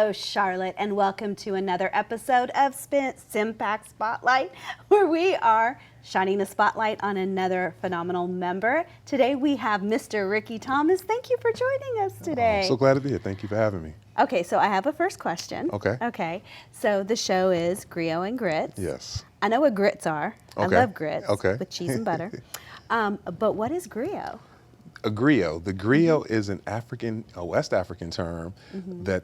Hello, Charlotte, and welcome to another episode of CMPAC Spotlight, where we are shining a spotlight on another phenomenal member. Today we have Mr. Rickey Thomas. Thank you for joining us today. I'm so glad to be here. Thank you for having me. Okay, so I have a first question. Okay. So the show is Griot Grits. Yes. I know what grits are. Okay. I love grits with cheese and butter. But what is griot? A griot. The griot is an West African term that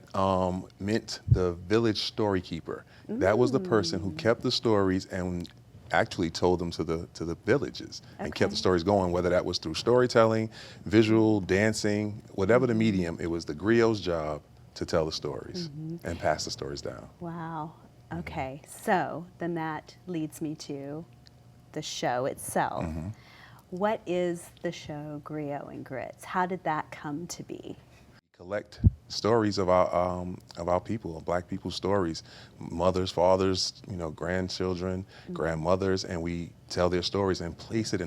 meant the village story keeper. That was the person who kept the stories and actually told them to the villages and kept the stories going, whether that was through storytelling, visual, dancing, whatever the medium. It was the griot's job to tell the stories and pass the stories down. Wow. Okay. So then that leads me to the show itself. What is the show Griot Grits? How did that come to be? Collect stories of our people, of Black people's stories, mothers, fathers, grandchildren, grandmothers, and we tell their stories and place it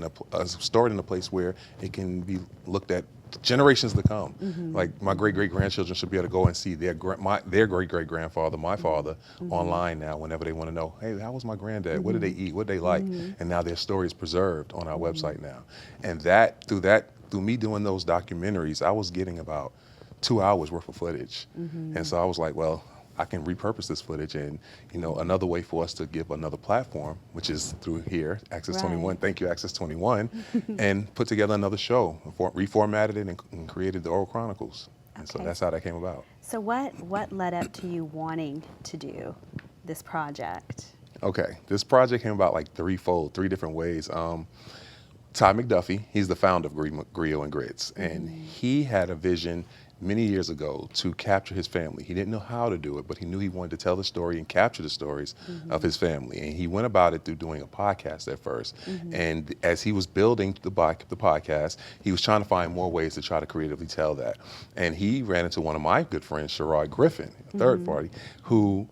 store it in a place where it can be looked at generations to come. Like my great-great-grandchildren should be able to go and see their great-great-grandfather, my father, online now whenever they want to know, hey, how was my granddad? What did they eat? What did they like? And now their story is preserved on our website now. And through me doing those documentaries, I was getting about 2 hours worth of footage. And so I was like, well, I can repurpose this footage, and another way for us to give another platform, which is through here, Access 21. Thank you, Access 21, and put together another show, reformatted it, and created the Oral Chronicles. And so that's how that came about. So what led up to you wanting to do this project? Okay, this project came about like three different ways. Ty McDuffie, he's the founder of Griot Grits, and he had a vision many years ago to capture his family. He didn't know how to do it, but he knew he wanted to tell the story and capture the stories of his family. And he went about it through doing a podcast at first. And as he was building the podcast, he was trying to find more ways to try to creatively tell that. And he ran into one of my good friends, Sherrod Griffin, a third party, who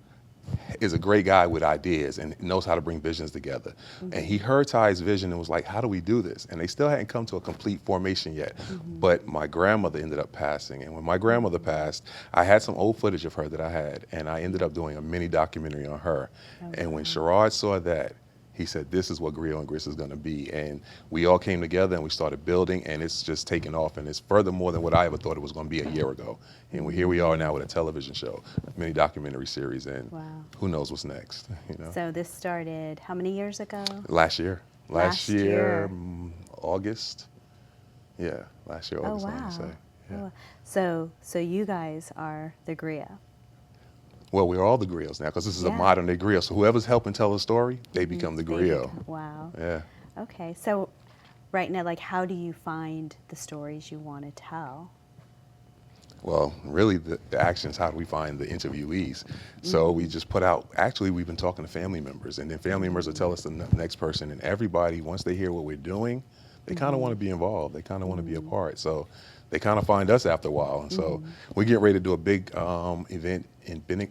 is a great guy with ideas and knows how to bring visions together. And he heard Ty's vision and was like, how do we do this? And they still hadn't come to a complete formation yet. But my grandmother ended up passing. And when my grandmother passed, I had some old footage of her that I had, and I ended up doing a mini documentary on her. And when Sherrod saw that, he said, this is what Griot Grits is going to be. And we all came together and we started building, and it's just taken off. And it's further more than what I ever thought it was going to be a year ago. And here we are now with a television show, a mini documentary series, and who knows what's next. So this started how many years ago? Last year. Last year, August. Yeah, last year, August, I want to say. Yeah. So you guys are the Griot. Well, we're all the griots now, because this is a modern day griot. So whoever's helping tell a story, they become the griot. Wow. Yeah. Okay, so right now, how do you find the stories you want to tell? Well, really, the action is how do we find the interviewees. So we just put out, actually, we've been talking to family members, and then family members will tell us the next person. And everybody, once they hear what we're doing, they kind of want to be involved. They kind of want to be a part. So they kind of find us after a while. And so we get ready to do a big event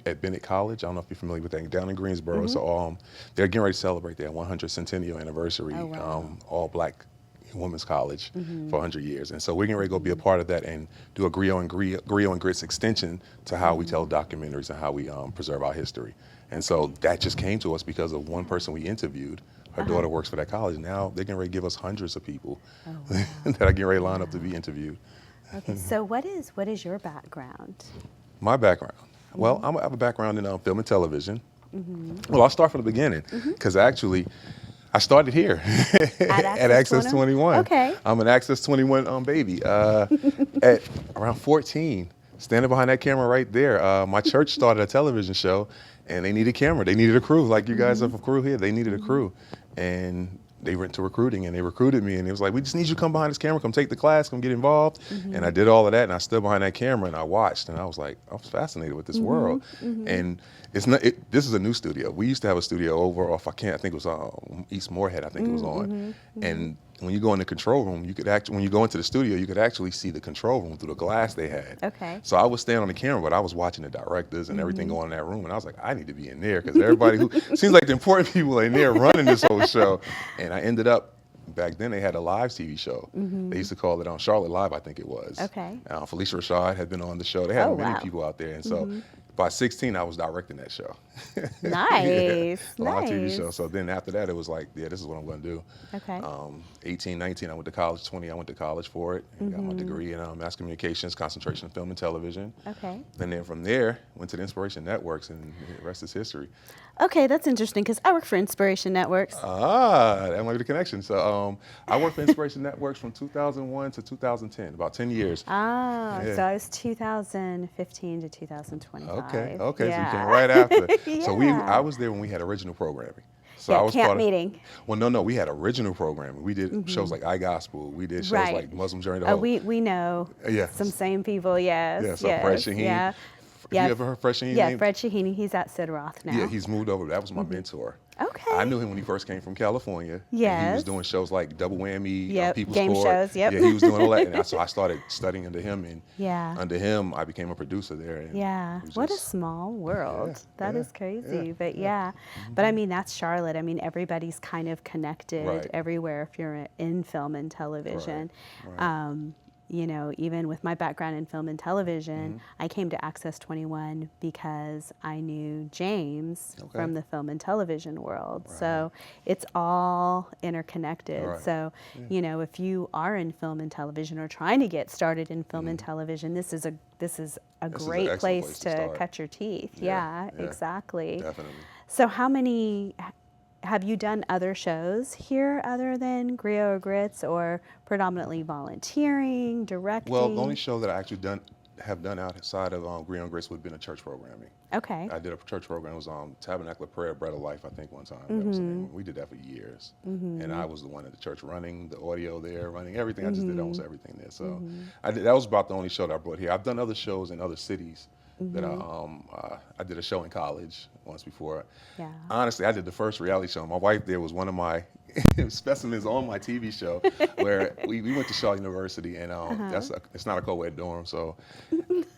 at Bennett College. I don't know if you're familiar with that, down in Greensboro. So they're getting ready to celebrate their 100th centennial anniversary, all Black women's college for 100 years. And so we're getting ready to go be a part of that and do a Griot Grits extension to how we tell documentaries and how we preserve our history. And so that just came to us because of one person we interviewed. Her daughter works for that college. Now they're getting ready to give us hundreds of people that are getting ready to line up to be interviewed. Okay, so what is your background? My background? Well, I have a background in film and television. Well, I'll start from the beginning, because actually, I started here at Access 21. Okay. I'm an Access 21 baby. At around 14, standing behind that camera right there, my church started a television show, and they needed a camera. They needed a crew, like you guys have a crew here. They needed a crew. And they went to recruiting, and they recruited me, and it was like, we just need you to come behind this camera, come take the class, come get involved. And I did all of that, and I stood behind that camera, and I watched, and I was like, I was fascinated with this world. And this is a new studio. We used to have a studio over off, I think it was East Moorhead, I think it was on. And when you go in the control room, when you go into the studio, you could actually see the control room through the glass they had. Okay. So I was standing on the camera, but I was watching the directors and everything going in that room, and I was like, I need to be in there, because everybody who seems like the important people are in there running this whole show. And I ended up, back then they had a live TV show. They used to call it on Charlotte Live, I think it was. Okay. Felicia Rashad had been on the show. They had many wow. people out there, and so By 16, I was directing that show. Nice. A lot of TV Nice. shows. So then after that, it was like, yeah, this is what I'm going to do. Okay. 18, 19, I went to college. 20, I went to college for it and got my degree in mass communications, concentration in film and television. Okay. And then from there, went to the Inspiration Networks, and the rest is history. Okay, that's interesting because I work for Inspiration Networks. That might be the connection. So I worked for Inspiration Networks from 2001 to 2010, about 10 years. So I was 2015 to 2025. Okay, so you Yeah. came right after. So Yeah. I was there when we had original programming. So Yeah, I was camp part of, meeting. Well, no, we had original programming. We did shows like iGospel. We did shows Right. like Muslim Journey to Hope. We know Yes. some same people, yes. Yeah, so yes, Fred Shaheen. Yeah. Have you ever heard Fred Shaheen? Yeah, name? Fred Shaheen, he's at Sid Roth now. Yeah, he's moved over. That was my mentor. Okay. I knew him when he first came from California. And he Yes. was doing shows like Double Whammy, Yep, People's game Court. shows, yep. Yeah, he was doing all that. And so I started studying under him. And Yeah. under him, I became a producer there. And Yeah, it was what a just- small world. Yeah, That yeah, is crazy, yeah, but yeah. But I mean, that's Charlotte. I mean, everybody's kind of connected Right. everywhere if you're in film and television. Right. You know, even with my background in film and television, Mm-hmm. I came to Access 21 because I knew James Okay. from the film and television world. So it's all interconnected. Right. So, you know, if you are in film and television or trying to get started in film and television, this is a This is an great excellent place place to to start. cut your teeth. Yeah, Yeah, yeah, exactly. Definitely. So how many have you done other shows here other than Griot Grits, or predominantly volunteering, directing? Well, the only show that I actually have done outside of Griot Grits would have been a church programming. Okay. I did a church program. It was Tabernacle of Prayer, Bread of Life, I think, one time. That was the name. We did that for years. And I was the one at the church running the audio there, running everything. I just did almost everything there. So that was about the only show that I brought here. I've done other shows in other cities. That I did a show in college once before. Yeah. Honestly, I did the first reality show. My wife there was one of my specimens on my TV show, where we went to Shaw University, and it's not a co-ed dorm, so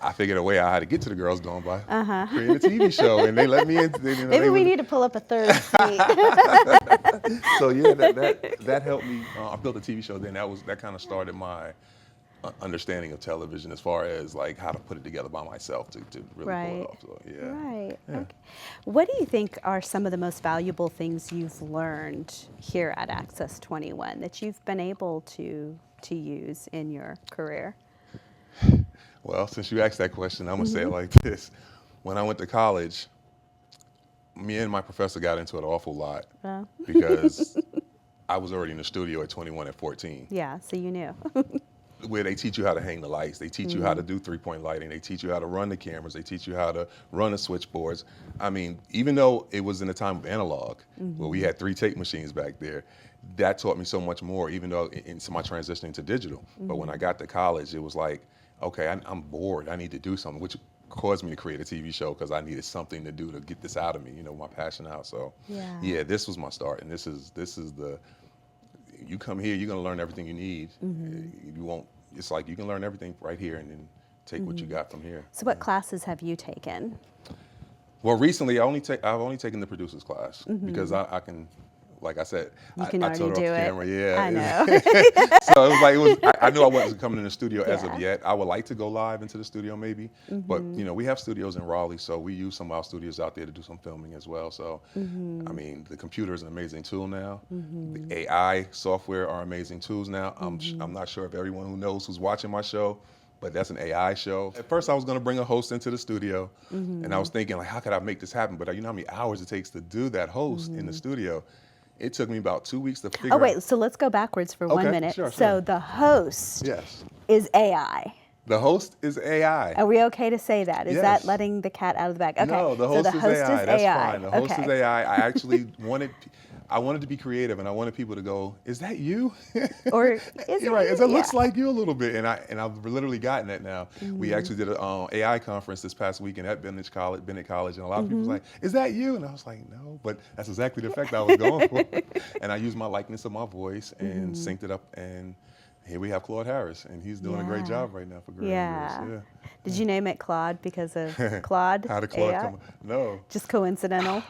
I figured a way out how to get to the girls' dorm by creating a TV show, and they let me in. Maybe we need to pull up a third seat. So yeah, that helped me. I built a TV show. Then that kind of started my understanding of television as far as like how to put it together by myself to really pull it off. So yeah. Right. Yeah. Okay. What do you think are some of the most valuable things you've learned here at Access 21 that you've been able to use in your career? Well, since you asked that question, I'm gonna say it like this: when I went to college, me and my professor got into it an awful lot Well, because I was already in the studio at 21 at 14. yeah, so you knew. Where they teach you how to hang the lights, they teach you how to do three-point lighting, they teach you how to run the cameras, they teach you how to run the switchboards. I mean, even though it was in a time of analog, where we had 3 tape machines back there, that taught me so much more, even though into my transitioning to digital. But when I got to college, it was like, okay, I'm bored, I need to do something, which caused me to create a TV show because I needed something to do to get this out of me, my passion out. So yeah, this was my start, and this is the, you come here, you're gonna learn everything you need. You won't. It's like you can learn everything right here and then take what you got from here. So what classes have you taken? Well, recently I've only taken the producers class because I can, like I said, You can I already told her do off the it. camera. Yeah, I know. So it was I knew I wasn't coming in the studio as Yeah. of yet. I would like to go live into the studio maybe, but we have studios in Raleigh, so we use some of our studios out there to do some filming as well. So I mean, the computer is an amazing tool now. The AI software are amazing tools now. I'm not sure if everyone who knows who's watching my show, but that's an AI show. At first I was gonna bring a host into the studio, and I was thinking like, how could I make this happen? But you know how many hours it takes to do that host in the studio? It took me about 2 weeks to figure out. Oh wait, so let's go backwards for 1 Okay, minute. sure, So sure. the host Yes. is AI. The host is AI. Are we okay to say that? Is Yes. that letting the cat out of the bag? Okay. No, the so host the is host AI. is That's AI. fine. The host Okay. is AI. I actually wanted to be creative, and I wanted people to go, "Is that you?" Or is it You're right. you? It looks Yeah. like you a little bit, and I've literally gotten that now. We actually did an AI conference this past weekend at Bennett College, and a lot of people was like, "Is that you?" And I was like, "No," but that's exactly the effect I was going for. And I used my likeness of my voice and synced it up, and here we have Claude Harris, and he's doing a great Yeah. job right now for Griot Yeah. Grits. Did you name it Claude because of Claude? How did Claude AI? come? No. Just coincidental?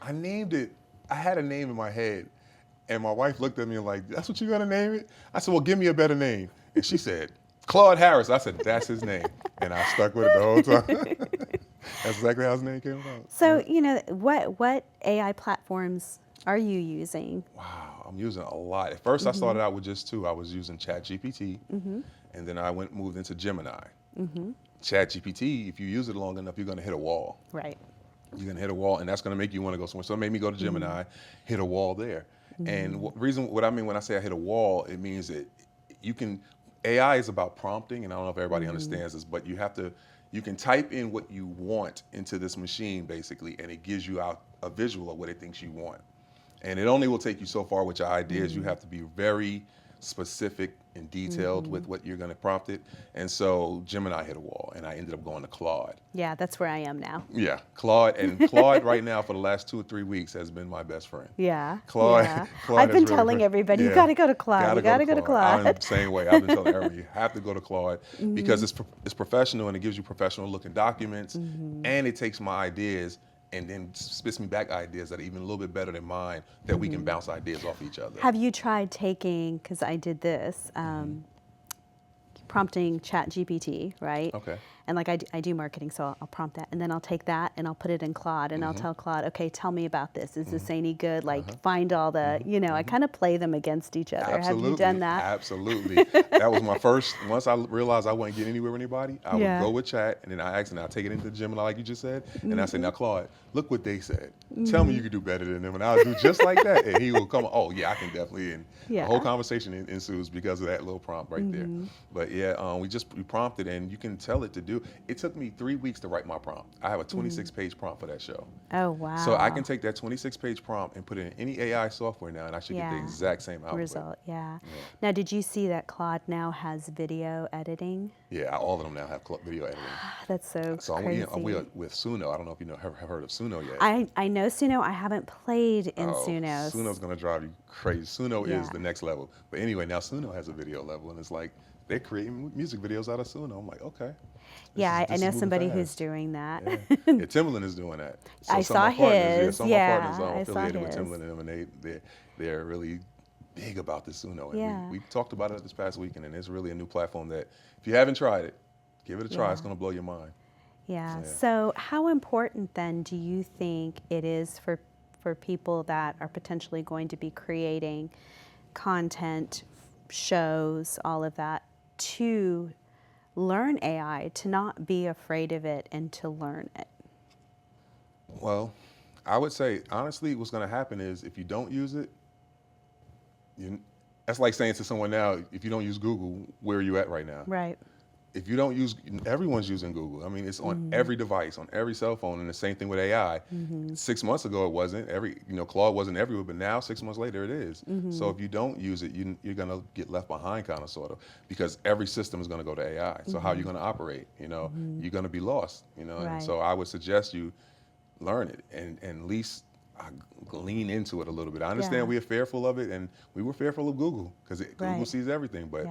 I named it. I had a name in my head, and my wife looked at me like, "That's what you're gonna name it?" I said, "Well, give me a better name." And she said, "Claude Harris." I said, "That's his name," and I stuck with it the whole time. That's exactly how his name came about. So, you know, what AI platforms are you using? Wow, I'm using a lot. At first, I started out with just two. I was using ChatGPT, and then I moved into Gemini. ChatGPT, if you use it long enough, you're going to hit a wall. Right. You're going to hit a wall, and that's going to make you want to go somewhere. So it made me go to Gemini, hit a wall there. And what I mean when I say I hit a wall, it means that you can. AI is about prompting, and I don't know if everybody understands this, but you can type in what you want into this machine basically, and it gives you out a visual of what it thinks you want. And it only will take you so far with your ideas. You have to be very specific and detailed with what you're going to prompt it. And so Gemini hit a wall, and I ended up going to Claude. Yeah, that's where I am now. Yeah, Claude. And Claude right now for the last 2 or 3 weeks has been my best friend. Yeah. Claude. Yeah. Claude I've been has really telling everybody, you got to go to Claude. You got to go to Claude. I'm the same way. I've been telling everybody, you have to go to Claude because it's professional, and it gives you professional looking documents, and it takes my ideas and then spits me back ideas that are even a little bit better than mine, that we can bounce ideas off each other. Have you tried taking, because I did this, prompting ChatGPT, right? Okay. And like I do marketing, so I'll prompt that, and then I'll take that and I'll put it in Claude, and I'll tell Claude, okay, tell me about this. Is this any good? Like find all the, you know, I kind of play them against each other. Absolutely. Have you done that? Absolutely. That was my first. Once I realized I wasn't getting anywhere with anybody, I would go with chat, and then I ask, and I'll take it into Gemini, like you just said, and I say, now Claude, look what they said. Tell me you can do better than them, and I'll do just like that. And he will come, oh yeah, I can definitely. And the whole conversation ensues because of that little prompt right there. But yeah, we prompted, and you can tell it to do. It took me 3 weeks to write my prompt. I have a 26-page prompt for that show. Oh wow! So I can take that 26-page prompt and put it in any AI software now, and I should get the exact same output. Result. Yeah. Now, did you see that Claude now has video editing? Yeah, all of them now have video editing. That's so crazy. I'm with Suno. I don't know if you have heard of Suno yet. I know Suno. I haven't played in Suno. Suno's gonna drive you crazy. Suno is the next level. But anyway, now Suno has a video level, and it's like they're creating music videos out of Suno. I'm like, okay. I know somebody who's doing that. Yeah, Timbaland is doing that. So I saw his. Some of my partners are affiliated with Timbaland, and they're really big about the Suno. And we talked about it this past weekend, and it's really a new platform that if you haven't tried it, give it a try. It's going to blow your mind. Yeah. So how important then do you think it is for people that are potentially going to be creating content, shows, all of that, to learn AI, to not be afraid of it and to learn it? Well, I would say, honestly, what's going to happen is if you don't use it, that's like saying to someone now, if you don't use Google, where are you at right now? Right. If you don't use, everyone's using Google. I mean, it's on every device, on every cell phone, and the same thing with AI. 6 months ago, it wasn't. Claude wasn't everywhere, but now 6 months later, it is. So if you don't use it, you're going to get left behind, kind of, sort of, because every system is going to go to AI. So how are you going to operate? You're going to be lost. Right. And so I would suggest you learn it and at least lean into it a little bit. I understand we are fearful of it, and we were fearful of Google because Google sees everything, but.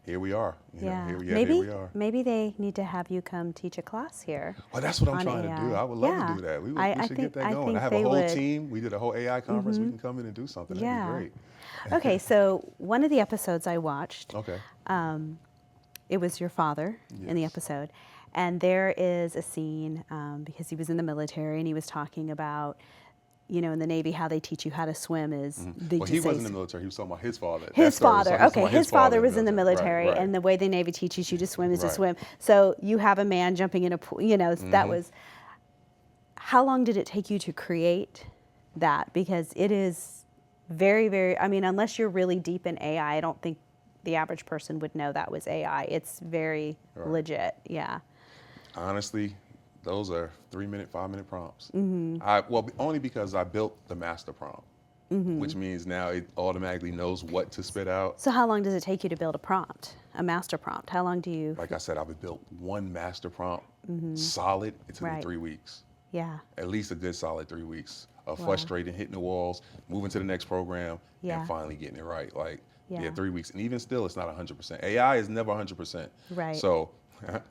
Here we are. Here we are. Maybe they need to have you come teach a class here. Well, that's what I'm trying to do. I would love to do that. We should get that going. I have a whole team. We did a whole AI conference. We can come in and do something. That'd be great. Okay, so one of the episodes I watched, it was your father in the episode. And there is a scene, because he was in the military and he was talking about, in the Navy, how they teach you how to swim is. Well, he wasn't in the military. He was talking about his father. His father. Okay, his father was in the military, and the way the Navy teaches you to swim is to swim. So you have a man jumping in a pool. That was. How long did it take you to create that? Because it is very, very. I mean, unless you're really deep in AI, I don't think the average person would know that was AI. It's very legit. Yeah. Honestly. Those are 3-minute, 5-minute prompts. Only because I built the master prompt, which means now it automatically knows what to spit out. So how long does it take you to build a master prompt? How long do you? Like I said, I've built one master prompt solid. It took me 3 weeks. Yeah. At least a good solid 3 weeks of frustrating, hitting the walls, moving to the next program, and finally getting it right. 3 weeks. And even still, it's not 100%. AI is never 100%. Right. So.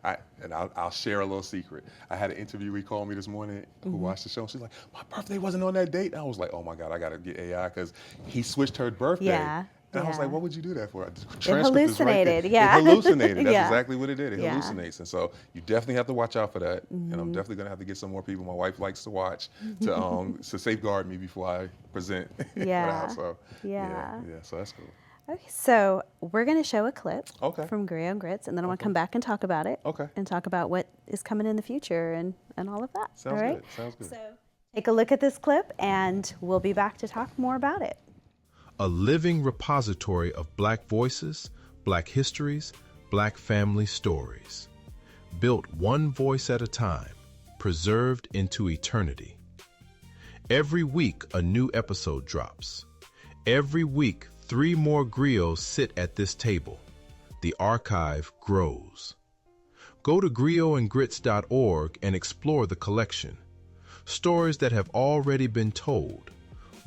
I'll share a little secret. I had an interviewee call me this morning who watched the show. She's like, my birthday wasn't on that date. And I was like, oh my God, I got to get AI because he switched her birthday. Yeah. And I was like, Yeah. what would you do that for? The It transcript is right there. hallucinated, yeah. It hallucinated. That's Yeah. exactly what it did. It Yeah. hallucinates. And so you definitely have to watch out for that. And I'm definitely going to have to get some more people my wife likes to watch to safeguard me before I present. Yeah. So, Yeah. so that's cool. Okay, so we're going to show a clip Okay. from Griot Grits, and then I want to Okay. come back and talk about it. Okay. And talk about what is coming in the future and all of that. Sounds all right? good. Sounds good. So take a look at this clip, and we'll be back to talk more about it. A living repository of Black voices, Black histories, Black family stories. Built one voice at a time, preserved into eternity. Every week, a new episode drops. Every week, 3 more griots sit at this table. The archive grows. Go to griotandgrits.org and explore the collection. Stories that have already been told.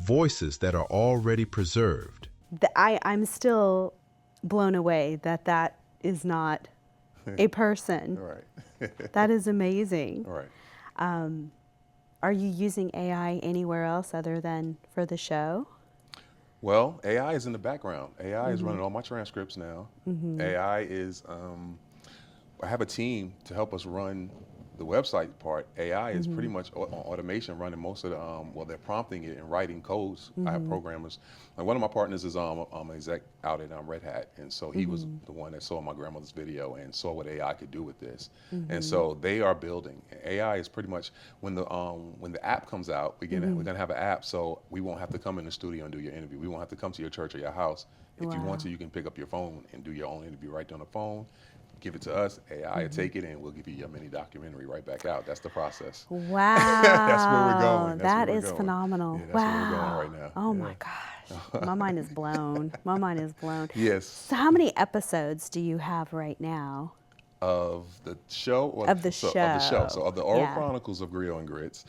Voices that are already preserved. I'm still blown away that is not a person. Right. That is amazing. Right. Are you using AI anywhere else other than for the show? Well, AI is in the background. AI is running all my transcripts now. AI is, I have a team to help us run the website part. AI is pretty much on automation running most of the, they're prompting it and writing codes. I have programmers. Like one of my partners is an exec out at Red Hat. And so he was the one that saw my grandmother's video and saw what AI could do with this. And so they are building. AI is pretty much, when the app comes out, we're gonna have an app, so we won't have to come in the studio and do your interview. We won't have to come to your church or your house. If you want to, you can pick up your phone and do your own interview right on the phone. Give it to us, AI will take it, and we'll give you your mini documentary right back out. That's the process. Wow. That's where we're going. That is phenomenal. Yeah, that's wow. where we're going right now. Oh my gosh. My mind is blown. My mind is blown. Yes. So how many episodes do you have right now? Of the show? Or, Of the so, show. Of the show. So of the Oral Yeah. Chronicles of Griot and Grits,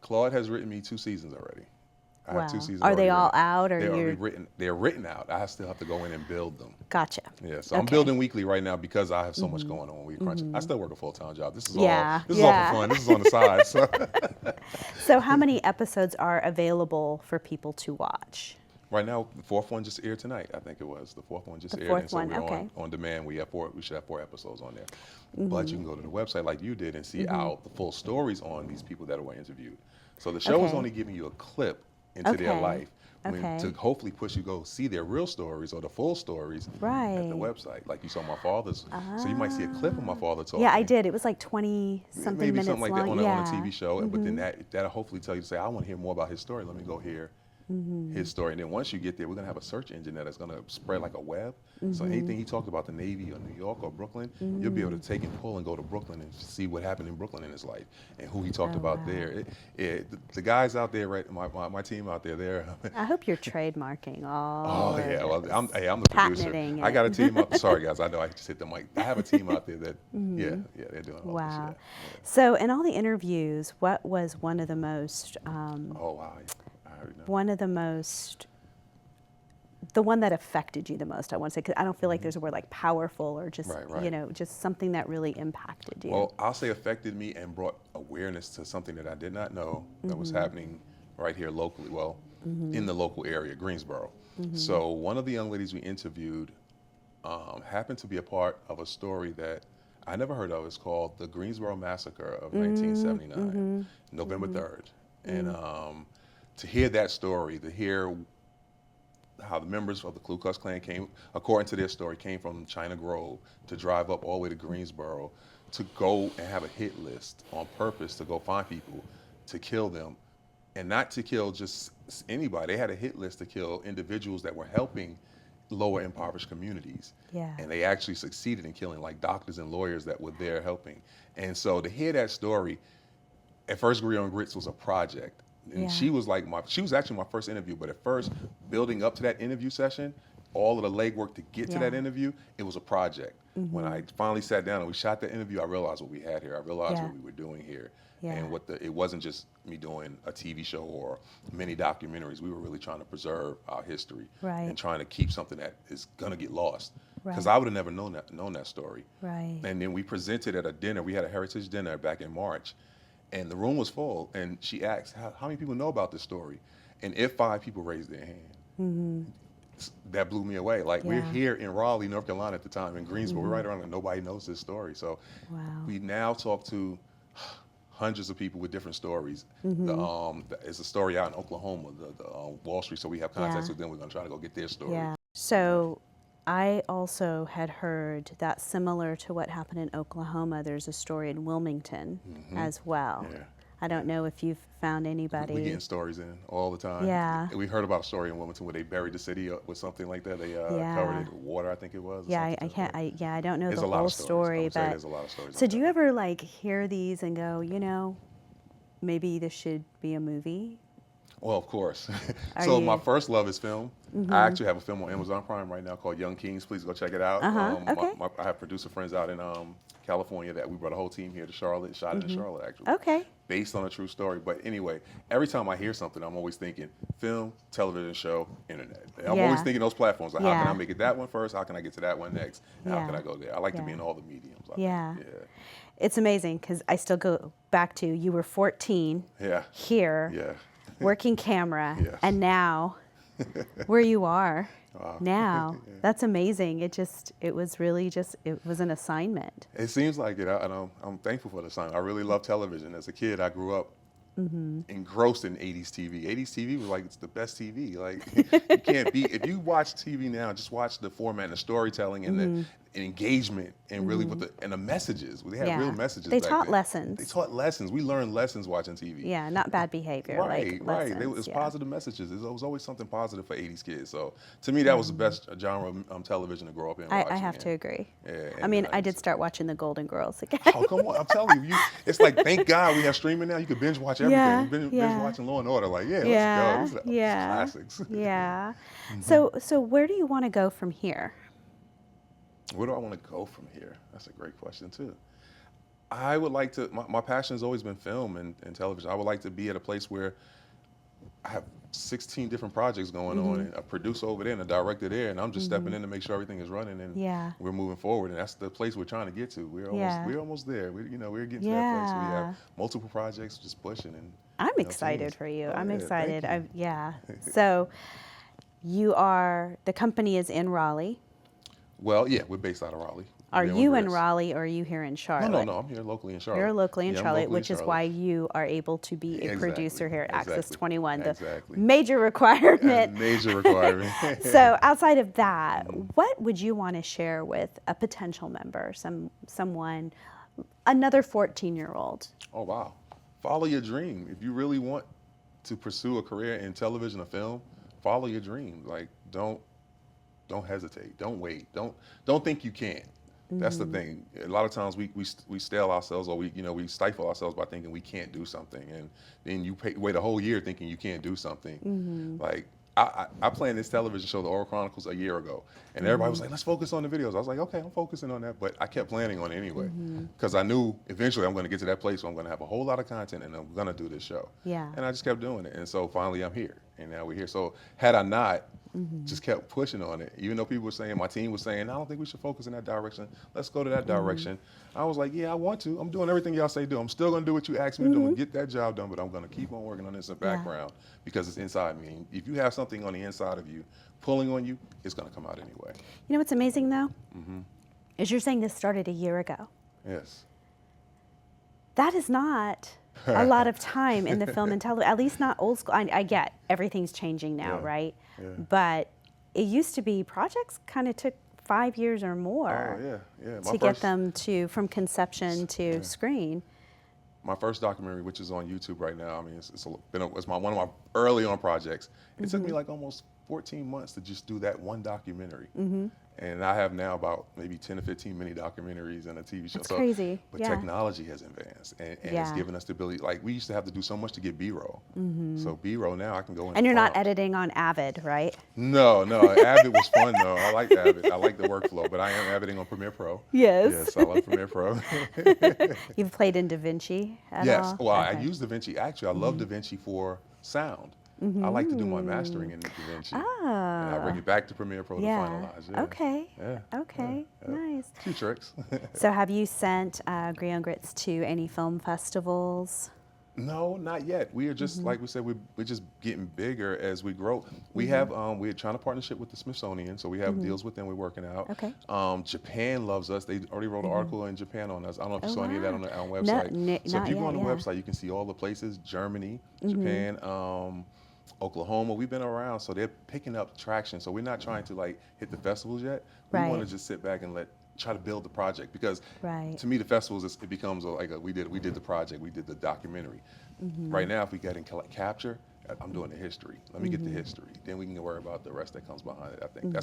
Claude has written me 2 seasons already. I have 2 Wow. seasons Are they already all written. out, or They're already you're- written. They're written out. I still have to go in and build them. Gotcha. Yeah, so I'm building weekly right now because I have so much going on. We're crunching. I still work a full-time job. This is all for fun. This is on the side. So. So how many episodes are available for people to watch? Right now, the 4th one just aired tonight. I think it was. The 4th one just aired. 4th and so one, we're okay. on demand. We should have 4 episodes on there. But you can go to the website like you did and see out the full stories on these people that were interviewed. So the show is Okay. only giving you a clip into their Okay. life. Okay. To hopefully push you go see their real stories or the full stories at the Right. website. Like you saw my father's. So you might see a clip of my father talking. Yeah, I did. It was like 20-something Maybe minutes something like long. that on a TV show, but then that'll hopefully tell you to say, I want to hear more about his story. Let me go hear his story. And then once you get there, we're going to have a search engine that is going to spread like a web. So anything he talked about the Navy or New York or Brooklyn, you'll be able to take and pull and go to Brooklyn and see what happened in Brooklyn in his life and who he talked about there. The guys out there, right? My team out there, they're. I hope you're trademarking all. Oh of yeah, well this. I'm the producer. Patenting I got a it. team out. Sorry guys, I know I just hit the mic. I have a team out there that yeah, they're doing all Wow. this. So in all the interviews, what was one of the most, Yeah. Oh wow, I already know. the one that affected you the most, I want to say, because I don't feel like there's a word like powerful or just, Right. just something that really impacted you. Well, I'll say affected me and brought awareness to something that I did not know that was happening right here locally. Well, in the local area, Greensboro. So one of the young ladies we interviewed happened to be a part of a story that I never heard of. It's called the Greensboro Massacre of 1979, November 3rd. And to hear that story, to hear how the members of the Ku Klux Klan came, according to their story, came from China Grove to drive up all the way to Greensboro to go and have a hit list on purpose to go find people to kill them, and not to kill just anybody. They had a hit list to kill individuals that were helping lower impoverished communities. Yeah. And they actually succeeded in killing like doctors and lawyers that were there helping. And so to hear that story, at first Griot and Grits was a project. And Yeah. she was actually my first interview, but at first, building up to that interview session, all of the legwork to get to that interview, it was a project. When I finally sat down and we shot that interview, I realized what we had here. I realized what we were doing here. Yeah. And it wasn't just me doing a TV show or mini documentaries. We were really trying to preserve our history Right. and trying to keep something that is gonna get lost. Because Right. I would have never known that story. Right. And then we presented at a dinner. We had a heritage dinner back in March, and the room was full. And she asked, how many people know about this story? And if 5 people raised their hand, that blew me away. Like we're Yeah. here in Raleigh, North Carolina at the time, in Greensboro, we're right around, and nobody knows this story. So Wow. we now talk to hundreds of people with different stories. It's a story out in Oklahoma, the Wall Street. So we have contacts Yeah. with them. We're gonna try to go get their story. Yeah. So I also had heard that similar to what happened in Oklahoma, there's a story in Wilmington as well. Yeah. I don't know if you've found anybody. We getting stories in all the time. Yeah. We heard about a story in Wilmington where they buried the city with something like that. They covered it with water, I think it was. or Yeah, something I to can't. that. I don't know There's the a lot whole of stories. I story, would say but there's a lot of stories. so like do you that. ever like hear these and go, you know, maybe this should be a movie? Well, of course. Are So you- my first love is film. I actually have a film on Amazon Prime right now called Young Kings. Please go check it out. Okay. I have producer friends out in California that we brought a whole team here to Charlotte, shot it in Charlotte actually. Okay. Based on a true story. But anyway, every time I hear something, I'm always thinking film, television show, internet. I'm Yeah. always thinking those platforms. Like, how can Yeah. I make it that one first? How can I get to that one next? And Yeah. how can I go there? I like to be Yeah. in all the mediums. I Yeah. think. It's amazing because I still go back to you were 14 Yeah. here, Yeah. working camera, Yes. and now where you are Wow. now. That's amazing. It was really just, it was an assignment. It seems like it, and I'm thankful for the sign. I really love television. As a kid, I grew up engrossed in 80s TV. 80s TV was like, it's the best TV. Like, you can't beat, if you watch TV now, just watch the format and the storytelling and the engagement and really and the messages. They had Yeah. real messages. They back taught then. lessons. They taught lessons. We learned lessons watching TV. Yeah, not bad behavior. Right, like right. lessons, It was yeah. positive messages. It was always something positive for 80s kids. So to me, that was the best genre of television to grow up in. I watching, have to and- agree. Yeah, I mean, I and did start watching the Golden Girls again. Oh, come on. I'm telling you, it's like, thank God we have streaming now. You can binge watch everything. Yeah, You've been yeah. binge watching Law and Order. Like, yeah, Yeah, let's go. These are yeah. classics. Yeah. So where do you want to go from here? Where do I want to go from here? That's a great question, too. I would like to, my passion has always been film and television. I would like to be at a place where I have 16 different projects going on, and a producer over there and a director there, and I'm just stepping in to make sure everything is running and Yeah. we're moving forward. And that's the place we're trying to get to. Yeah. We're almost there. We're getting to that place where we Yeah. have multiple projects just pushing. And I'm you know, excited teams. for you. Oh, I'm yeah, thank excited. you. Yeah. So the company is in Raleigh. Well, yeah, we're based out of Raleigh. Are Griot you in Grits. Raleigh or are you here in Charlotte? No, I'm here locally in Charlotte. You're locally in Yeah, I'm Charlotte, locally in which is Charlotte. why you are able to be a Exactly, producer here at Access exactly, 21, the exactly. major requirement. And major requirement. So outside of that, what would you want to share with a potential member, someone, another 14-year-old? Oh, wow. Follow your dream. If you really want to pursue a career in television or film, follow your dream. Like, don't hesitate. Don't wait. Don't think you can't. That's the thing. A lot of times we stale ourselves, or we stifle ourselves by thinking we can't do something, and then you wait a whole year thinking you can't do something. Like, I planned this television show, The Oral Chronicles, a year ago, and everybody was like, "Let's focus on the videos." I was like, "Okay, I'm focusing on that," but I kept planning on it anyway because I knew eventually I'm going to get to that place where I'm going to have a whole lot of content and I'm going to do this show. Yeah. And I just kept doing it, and so finally I'm here, and now we're here. So had I not just kept pushing on it, even though people were saying, my team was saying, "I don't think we should focus in that direction. Let's go to that direction." I was like, "Yeah, I want to. I'm doing everything y'all say do. I'm still going to do what you asked me to do and get that job done, but I'm going to keep on working on this in the background because it's inside me. And if you have something on the inside of you pulling on you, it's going to come out anyway." You know what's amazing though? Is you're saying this started a year ago. Yes. That is not a lot of time in the film and television, at least not old school. I get everything's changing now, Yeah, right? yeah. But it used to be projects kind of took 5 years or more Oh, yeah. to get them from conception to screen. My first documentary, which is on YouTube right now, I mean, it's one of my early on projects. It took me like almost 14 months to just do that one documentary. And I have now about maybe 10 to 15 mini documentaries and a TV show. That's crazy, But yeah. technology has advanced, and it's Yeah. given us the ability. Like, we used to have to do so much to get B-roll. So B-roll now I can go in. And you're not farms. editing on Avid, right? No. Avid was fun though. I like Avid. I like the workflow, but I am editing on Premiere Pro. Yes. Yes, I love Premiere Pro. You've played in DaVinci at Yes. all? Well, I Okay. use DaVinci. Actually, I love DaVinci for sound. I like to do my mastering in DaVinci. And I bring it back to Premiere Pro to finalize. Yeah. Okay. Yeah. Okay. Nice. A few tricks. So have you sent Griot Grits to any film festivals? No, not yet. We are just like we said. We're just getting bigger as we grow. We have we're trying to partnership with the Smithsonian, so we have deals with them. We're working out. Okay. Japan loves us. They already wrote an article in Japan on us. I don't know if you Oh, saw any of that wow. on our No, website. So not if you go yet, on the yeah. website, you can see all the places: Germany, Japan, Oklahoma. We've been around, so they're picking up traction. So we're not trying to like hit the festivals yet. We Right. want to just sit back and try to build the project, because Right. to me the festivals it becomes we did the project, we did the documentary. Right now, if we get in capture, I'm doing the history. Let me get the history, then we can worry about the rest that comes behind it. I think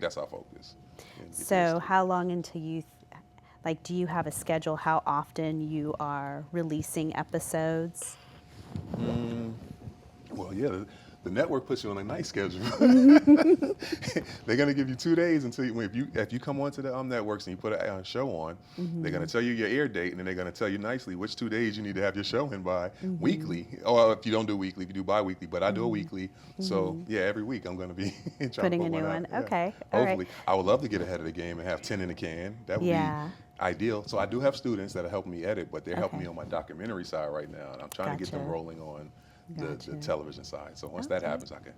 that's our focus. Get the So history. how long until you, like, do you have a schedule how often you are releasing episodes? Well, yeah, the network puts you on a night schedule. They're gonna give you 2 days until if you come onto the networks and you put a show on, they're gonna tell you your air date, and then they're gonna tell you nicely which 2 days you need to have your show in by weekly. Or if you don't do weekly, if you do bi-weekly, but I do a weekly. So yeah, every week I'm gonna be trying Putting to a put new out. one. Yeah. Okay. All right. Hopefully, I would love to get ahead of the game and have 10 in the can. That would Yeah. be ideal. So I do have students that are helping me edit, but they're helping Okay. me on my documentary side right now, and I'm trying to get them Gotcha. rolling on the Gotcha. television side. So once that Okay. happens, I can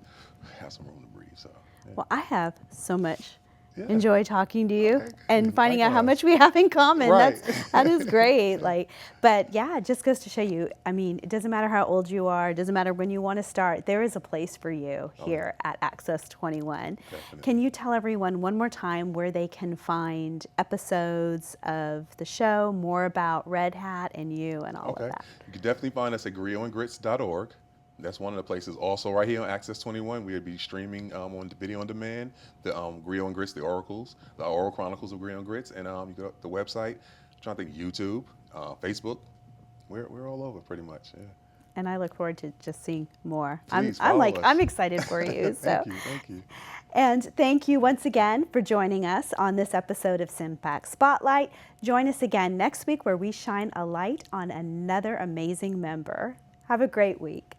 have some room to breathe. So yeah. Well, I have so much Yeah. enjoy talking to you Okay, and good. finding out how Likewise. much we have in common. Right. That is great. Like, but yeah, it just goes to show you. I mean, it doesn't matter how old you are. It doesn't matter when you want to start. There is a place for you here at Access 21. Definitely. Can you tell everyone one more time where they can find episodes of the show, more about Red Hat and you and all Okay. of that? You can definitely find us at griotgrits.org. That's one of the places. Also, right here on Access 21, we'll be streaming on video on demand the Griot and Grits, the Oral Chronicles of Griot and Grits, and you go to the website. I'm trying to think, YouTube, Facebook. We're all over pretty much. Yeah. And I look forward to just seeing more. Please I'm follow like, us. I'm excited for you. So. Thank you. And thank you once again for joining us on this episode of CMPAC Spotlight. Join us again next week where we shine a light on another amazing member. Have a great week.